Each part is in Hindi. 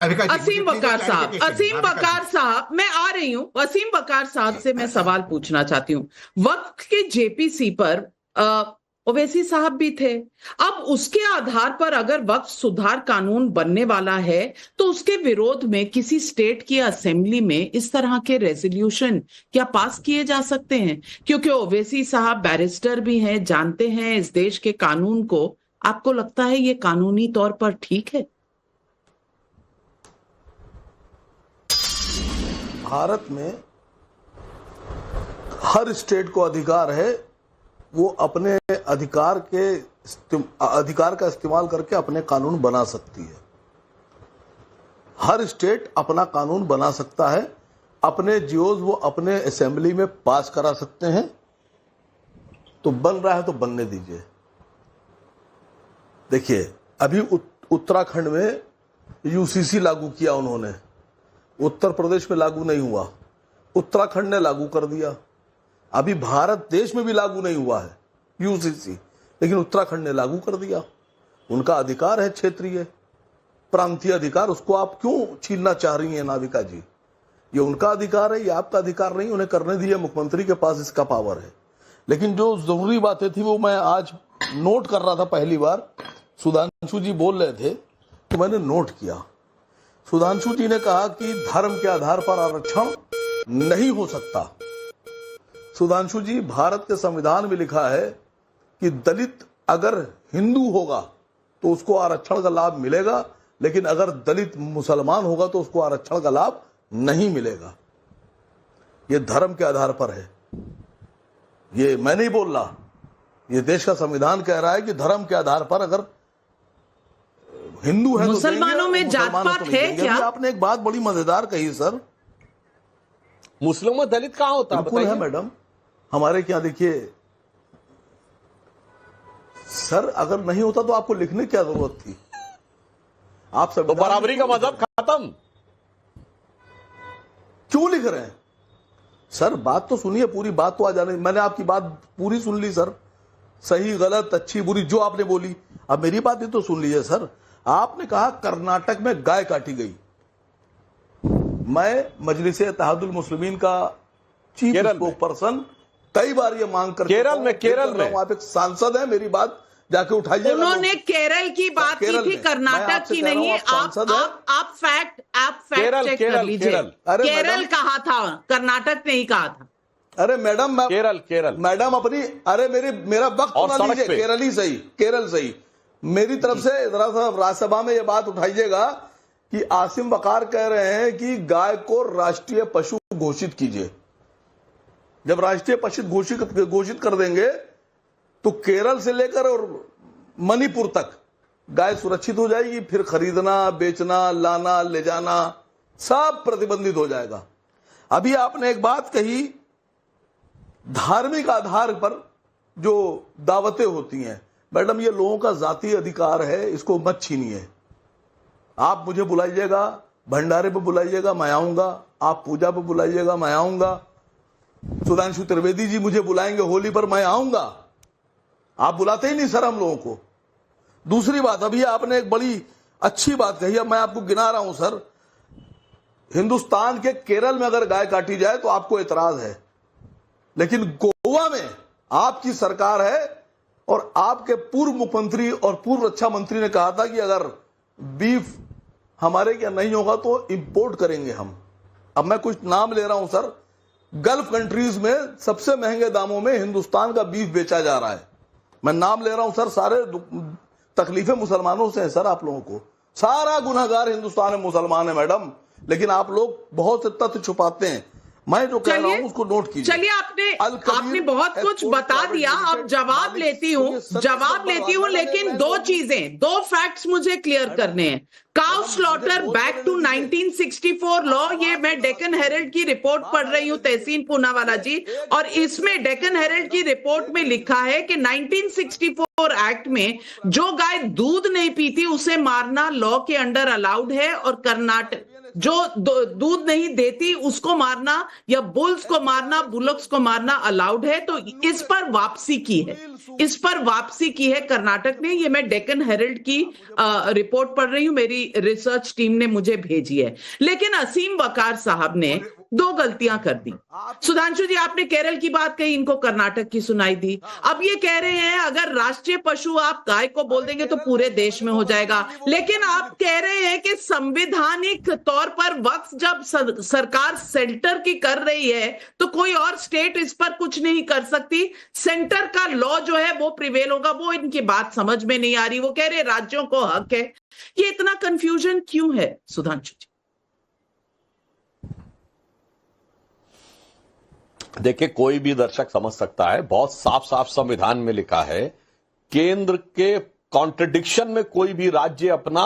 असीम बकार साहब, मैं आ रही हूं। असीम बकार साहब से मैं सवाल पूछना चाहती हूँ। वक्त के जेपीसी पर ओवैसी साहब भी थे। अब उसके आधार पर अगर वक्फ सुधार कानून बनने वाला है तो उसके विरोध में किसी स्टेट की असेंबली में इस तरह के रेजोल्यूशन क्या पास किए जा सकते हैं? क्योंकि ओवैसी साहब बैरिस्टर भी हैं, जानते हैं इस देश के कानून को। आपको लगता है ये कानूनी तौर पर ठीक है? भारत में हर स्टेट को अधिकार है वो अपने अधिकार का इस्तेमाल करके अपने कानून बना सकती है। हर स्टेट अपना कानून बना सकता है, अपने जियोज वो अपने असेंबली में पास करा सकते हैं। तो बन रहा है तो बनने दीजिए। देखिए, अभी उत्तराखंड में यूसीसी लागू किया उन्होंने, उत्तर प्रदेश में लागू नहीं हुआ, उत्तराखंड ने लागू कर दिया। अभी भारत देश में भी लागू नहीं हुआ है यूसीसी, लेकिन उत्तराखंड ने लागू कर दिया। उनका अधिकार है, क्षेत्रीय प्रांतीय अधिकार, उसको आप क्यों छीनना चाह रही हैं नाविका जी? ये उनका अधिकार है, ये आपका अधिकार नहीं। उन्हें करने दीजिए, मुख्यमंत्री के पास इसका पावर है। लेकिन जो जरूरी बातें थी वो मैं आज नोट कर रहा था। पहली बार सुधांशु जी बोल रहे थे तो मैंने नोट किया। सुधांशु जी ने कहा कि धर्म के आधार पर आरक्षण नहीं हो सकता। सुधांशु जी, भारत के संविधान में लिखा है कि दलित अगर हिंदू होगा तो उसको आरक्षण का लाभ मिलेगा, लेकिन अगर दलित मुसलमान होगा तो उसको आरक्षण का लाभ नहीं मिलेगा। यह धर्म के आधार पर है। ये मैं नहीं बोल रहा, ये देश का संविधान कह रहा है कि धर्म के आधार पर अगर हिंदू है तो मुसलमानों में जात पात है क्या? आपने एक बात बड़ी मजेदार कही सर, मुस्लिम में दलित कहां होता है? बिल्कुल है मैडम, हमारे क्या। देखिए सर, अगर नहीं होता तो आपको लिखने की क्या जरूरत थी? आप सब तो बराबरी का मजहब खत्म क्यों लिख रहे हैं सर? बात तो सुनिए, पूरी बात तो आ जाने। मैंने आपकी बात पूरी सुन ली सर, सही गलत अच्छी बुरी जो आपने बोली। अब मेरी बात भी तो सुन लीजिए सर। आपने कहा कर्नाटक में गाय काटी गई। मैं मजलिस इत्तेहादुल मुस्लिमीन का चीफ स्पोक पर्सन कई बार ये मांग कर केरल में आप एक सांसद हैं, मेरी बात जाके उठाइए। उन्होंने केरल की बात की थी, कर्नाटक की नहीं। आप फैक्ट चेक कर लीजिए। केरल कहा था, कर्नाटक नहीं कहा था। अरे मैडम, केरल मैडम अपनी, अरे मेरा वक्त ना लीजिए। केरल ही सही, केरल सही। मेरी तरफ से जरा सा राज्यसभा में ये बात उठाइएगा कि आसिम बकार कह रहे हैं कि गाय को राष्ट्रीय पशु घोषित कीजिए। जब राष्ट्रीय पशु घोषित कर देंगे तो केरल से लेकर और मणिपुर तक गाय सुरक्षित हो जाएगी। फिर खरीदना, बेचना, लाना, ले जाना सब प्रतिबंधित हो जाएगा। अभी आपने एक बात कही, धार्मिक आधार पर जो दावतें होती हैं, मैडम ये लोगों का जातीय अधिकार है, इसको मत छीनिए। आप मुझे बुलाइएगा, भंडारे पे बुलाइएगा, मैं आऊंगा। आप पूजा पे बुलाइएगा, मैं आऊंगा। सुधांशु त्रिवेदी जी मुझे बुलाएंगे होली पर, मैं आऊंगा। आप बुलाते ही नहीं सर हम लोगों को। दूसरी बात, अभी आपने एक बड़ी अच्छी बात कही, अब मैं आपको गिना रहा हूं सर। हिंदुस्तान के केरल में अगर गाय काटी जाए तो आपको एतराज है, लेकिन गोवा में आपकी सरकार है और आपके पूर्व मुख्यमंत्री और पूर्व रक्षा मंत्री ने कहा था कि अगर बीफ हमारे क्या नहीं होगा तो इंपोर्ट करेंगे हम। अब मैं कुछ नाम ले रहा हूं सर, गल्फ कंट्रीज में सबसे महंगे दामों में हिंदुस्तान का बीफ बेचा जा रहा है। मैं नाम ले रहा हूं सर, सारे तकलीफें मुसलमानों से हैं सर। आप लोगों को सारा गुनहगार हिंदुस्तान में मुसलमान है मैडम, लेकिन आप लोग बहुत से तथ्य छुपाते हैं। मैं जो कह रहा हूं उसको नोट कीजिए। चलिए, आपने बहुत कुछ बता दिया। अब जवाब लेती हूं, लेकिन दो फैक्ट्स मुझे क्लियर करने हैं। Cow slaughter back to 1964 law, ये मैं डेक्कन हेरल्ड की रिपोर्ट पढ़ रही हूं, तहसीन पूनावाला जी, और इसमें डेक्कन हेरल्ड की रिपोर्ट में लिखा है कि 1964 एक्ट में जो गाय दूध नहीं पीती उसे मारना लॉ के अंडर अलाउड है, और कर्नाटक जो दूध नहीं देती उसको मारना या बुल्स को मारना, बुलक्स को मारना अलाउड है। तो इस पर वापसी की है कर्नाटक ने। ये मैं डेक्कन हेरल्ड की रिपोर्ट पढ़ रही हूं, मेरी रिसर्च टीम ने मुझे भेजी है। लेकिन असीम वकार साहब ने दो गलतियां कर दी। सुधांशु जी, आपने केरल की बात कही, इनको कर्नाटक की सुनाई दी। अब ये कह रहे हैं अगर राष्ट्रीय पशु आप गाय को बोल देंगे तो पूरे देश में हो जाएगा। लेकिन आप कह रहे हैं कि संवैधानिक तौर पर वक्फ जब सरकार सेंटर की कर रही है तो कोई और स्टेट इस पर कुछ नहीं कर सकती, सेंटर का लॉ जो है वो प्रिवेल होगा। वो इनकी बात समझ में नहीं आ रही। वो कह रहे राज्यों को हक है। ये इतना कंफ्यूजन क्यों है सुधांशु जी? देखिए, कोई भी दर्शक समझ सकता है, बहुत साफ साफ संविधान में लिखा है, केंद्र के कॉन्ट्रडिक्शन में कोई भी राज्य अपना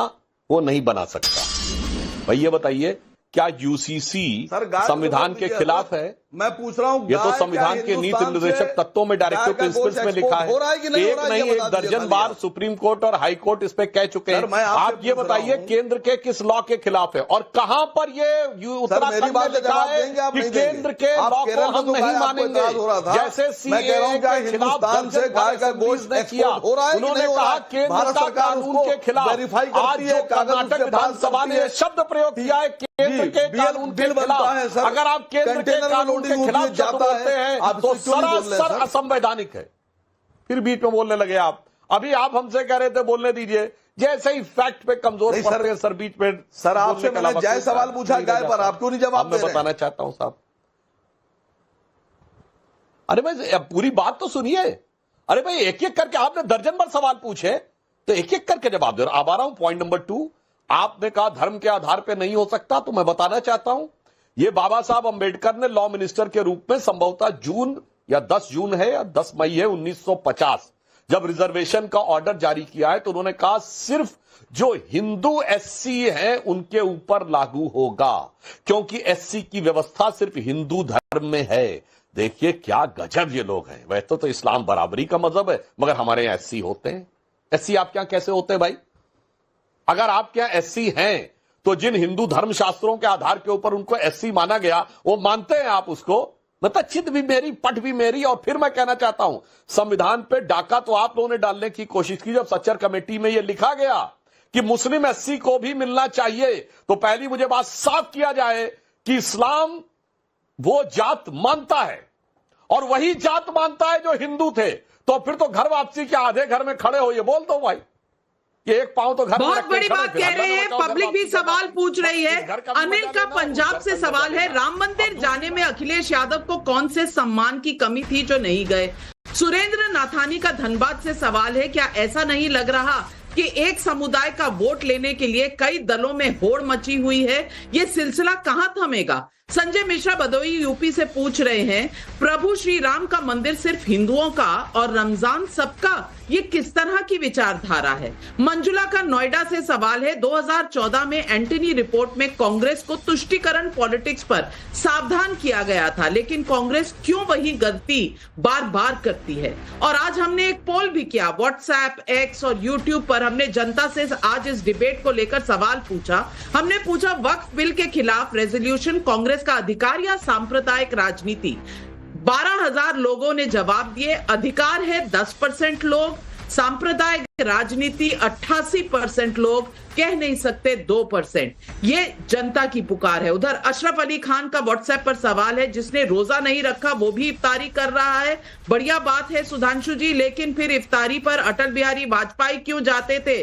वो नहीं बना सकता। भाई ये बताइए, क्या यूसीसी संविधान के खिलाफ है? मैं पूछ रहा हूं, ये तो संविधान के नीति निर्देशक तत्वों में, डायरेक्टिव प्रिंसिपल्स में लिखा है। एक नहीं, एक दर्जन बार सुप्रीम कोर्ट और हाई कोर्ट इस पे कह चुके हैं। आप ये बताइए, केंद्र के किस लॉ के खिलाफ है और कहां पर ये उत्तराखंड में लिखा है कि केंद्र के लॉ को हम नहीं मानेंगे? जैसे सीएए के खिलाफ गाय का गोश्त ने किया, उन्होंने कहा केंद्र का कानून के खिलाफ। आज जो कर्नाटक विधानसभा ने शब्द प्रयोग किया है केंद्र के कानून के खिलाफ, अगर आप केंद्र के कानून के खिलाफ बोलते हैं तो सरासर असंवैधानिक है। फिर बीच में बोलने लगे आप। अभी आप हमसे कह रहे थे बोलने दीजिए, जैसे ही फैक्ट पे कमजोर पड़ते हैं सर बीच में। सर आपसे मैंने जय सवाल पूछा गाय पर, आप क्यों नहीं जवाब दे रहे? मैं बताना चाहता हूं साहब, अरे भाई पूरी बात तो सुनिए। अरे भाई एक एक करके आपने दर्जन भर सवाल पूछे तो एक एक करके जवाब दे रहा। अब आ रहा हूं पॉइंट नंबर 2। आपने कहा धर्म के आधार पर नहीं हो सकता, तो मैं बताना चाहता हूं, ये बाबा साहब अंबेडकर ने लॉ मिनिस्टर के रूप में संभवतः जून या 10 जून है या 10 मई है 1950, जब रिजर्वेशन का ऑर्डर जारी किया है, तो उन्होंने कहा सिर्फ जो हिंदू एससी हैं उनके ऊपर लागू होगा, क्योंकि एससी की व्यवस्था सिर्फ हिंदू धर्म में है। देखिए क्या गजब ये लोग हैं। वैसे तो इस्लाम बराबरी का मजहब है, मगर हमारे यहां एससी होते हैं। एससी आपके यहां कैसे होते हैं भाई? अगर आपके यहां एससी हैं तो जिन हिंदू धर्म शास्त्रों के आधार के ऊपर उनको एससी माना गया, वो मानते हैं आप उसको? मतलब चित भी मेरी, पट भी मेरी। और फिर मैं कहना चाहता हूं, संविधान पे डाका तो आप लोगों ने डालने की कोशिश की। जब सच्चर कमेटी में यह लिखा गया कि मुस्लिम एससी को भी मिलना चाहिए, तो पहली मुझे बात साफ किया जाए कि इस्लाम वो जात मानता है और वही जात मानता है जो हिंदू थे। तो फिर तो घर वापसी के आधे घर में खड़े हो, ये बोल दो भाई। ये एक पांव तो घर में बहुत बड़ी बात कह रहे हैं। पब्लिक भी सवाल पूछ रही है। अनिल का पंजाब से सवाल है, राम मंदिर जाने में अखिलेश यादव को कौन से सम्मान की कमी थी जो नहीं गए? सुरेंद्र नाथानी का धनबाद से सवाल है, क्या ऐसा नहीं लग रहा कि एक समुदाय का वोट लेने के लिए कई दलों में होड़ मची हुई है? ये सिलसिला कहां थमेगा? संजय मिश्रा भदोई यूपी से पूछ रहे हैं, प्रभु श्री राम का मंदिर सिर्फ हिंदुओं का और रमजान सबका, ये किस तरह की विचारधारा है? मंजुला का नोएडा से सवाल है, 2014 में एंटनी रिपोर्ट में कांग्रेस को तुष्टीकरण पॉलिटिक्स पर सावधान किया गया था, लेकिन कांग्रेस क्यों वही गलती बार बार करती है? और आज हमने एक पोल भी किया, व्हाट्सएप, एक्स और यूट्यूब पर हमने जनता से आज इस डिबेट को लेकर सवाल पूछा। हमने पूछा, वक्फ बिल के खिलाफ रेजोल्यूशन कांग्रेस का अधिकार या सांप्रदायिक राजनीति? 12,000 लोगों ने जवाब दिए। अधिकार है 10% लोग, सांप्रदायिक राजनीति 88% लोग, कह नहीं सकते 2%। ये जनता की पुकार है। उधर अशरफ अली खान का व्हाट्सएप पर सवाल है, जिसने रोजा नहीं रखा वो भी इफ्तारी कर रहा है। बढ़िया बात है सुधांशु जी, लेकिन फिर इफ्तारी पर अटल बिहारी वाजपेयी क्यों जाते थे?